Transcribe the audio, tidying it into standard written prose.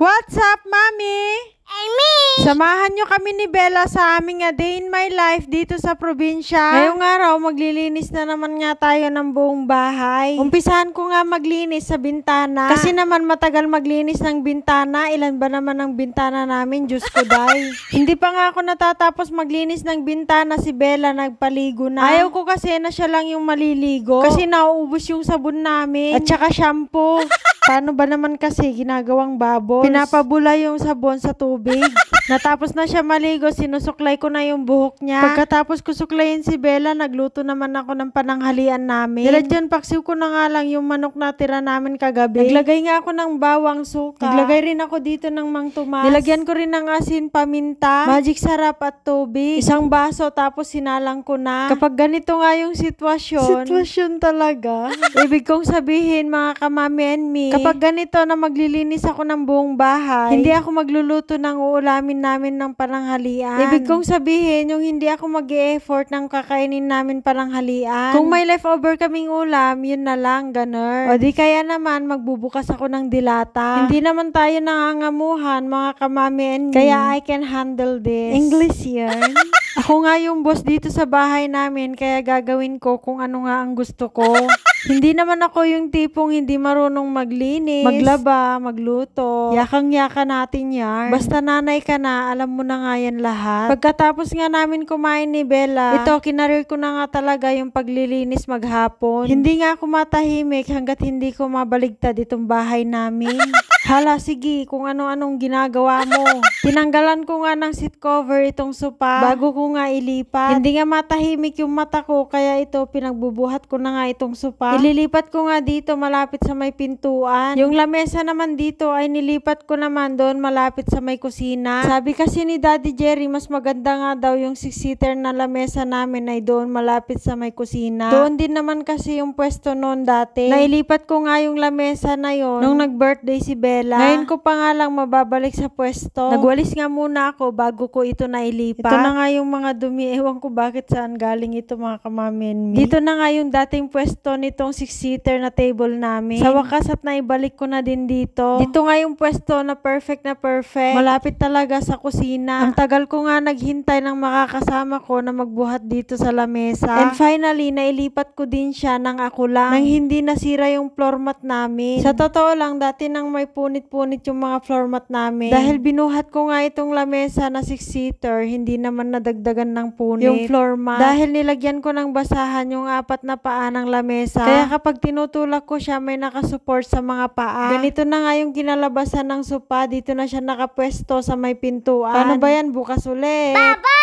What's up, Mami? Samahan nyo kami ni Bella sa aming day in my life dito sa probinsya. Ngayong araw, maglilinis na naman nga tayo ng buong bahay. Umpisahan ko nga maglinis sa bintana. Kasi naman matagal maglinis ng bintana. Ilan ba naman ang bintana namin? Diyos ko, day. Hindi pa nga ako natatapos maglinis ng bintana, si Bella nagpaligo na. Ayaw ko kasi na siya lang yung maliligo. Kasi nauubos yung sabon namin. At saka shampoo. Paano ba naman kasi ginagawang bubbles? Pinapabula yung sabon sa tubig. Natapos na siya maligo, sinusuklay ko na yung buhok niya. Pagkatapos ko suklayin si Bella, nagluto naman ako ng pananghalian namin. Diladyan paksiw ko na nga lang yung manok na tira namin kagabi. Naglagay nga ako ng bawang suka. Naglagay rin ako dito ng Mang Tomas. Nilagyan ko rin ng asin, paminta, magic sarap at tubig. Isang baso, tapos sinalang ko na. Kapag ganito nga yung sitwasyon talaga. Ibig kong sabihin, mga kamami and me, kapag ganito na maglilinis ako ng buong bahay, hindi ako magluluto ng uulamin namin ng pananghalian. Ibig kong sabihin, yung hindi ako mag-e-effort ng kakainin namin pananghalian. Kung may leftover kaming ulam, yun na lang, ganun. O di kaya naman, magbubukas ako ng dilata. Hindi naman tayo nangangamuhan, mga kamami and me. Kaya I can handle this. English yan. Ako nga yung boss dito sa bahay namin, kaya gagawin ko kung ano nga ang gusto ko. Hindi naman ako yung tipong hindi marunong maglinis, maglaba, magluto. Yakang-yaka natin yan. Basta nanay ka na, alam mo na nga yan lahat. Pagkatapos nga namin kumain ni Bella, ito, kinarir ko na nga talaga yung paglilinis maghapon. Hindi nga ako matahimik hanggat hindi ko mabaligtad itong bahay namin. Hala, sige, kung ano-anong ginagawa mo. Tinanggalan ko nga ng seat cover itong sopa bago ko nga ilipat. Hindi nga matahimik yung mata ko, kaya ito, pinagbubuhat ko na nga itong sopa. Ililipat ko nga dito malapit sa may pintuan. Yung lamesa naman dito ay nilipat ko naman doon malapit sa may kusina. Sabi kasi ni Daddy Jerry, mas maganda nga daw yung 6-seater na lamesa namin ay doon malapit sa may kusina. Doon din naman kasi yung pwesto noon dati. Nailipat ko nga yung lamesa na yon nung nag-birthday si Bella. Ngayon ko pa nga lang mababalik sa pwesto. Nagwalis nga muna ako bago ko ito nailipat. Ito na nga yung mga dumi. Ewan ko bakit saan galing ito, mga kamamin. Dito na nga yung dating pwesto nitong 6-seater na table namin. Sa wakas at naibalik ko na din dito. Dito nga yung pwesto na perfect. Malapit talaga sa kusina. Ang tagal ko nga naghintay ng makakasama ko na magbuhat dito sa lamesa. And finally, nailipat ko din siya nang ako lang. Nang hindi nasira yung floor mat namin. Sa totoo lang, dati nang may punit-punit yung mga floor mat namin. Dahil binuhat ko nga itong lamesa na 6-seater, hindi naman nadagdagan ng punit yung floor mat. Dahil nilagyan ko ng basahan yung 4 na paa ng lamesa. Kaya kapag tinutulak ko siya, may nakasupport sa mga paa. Ganito na nga yung kinalabasan ng sopa. Dito na siya nakapwesto sa may pintuan. Paano ba yan? Bukas ulit. Baba!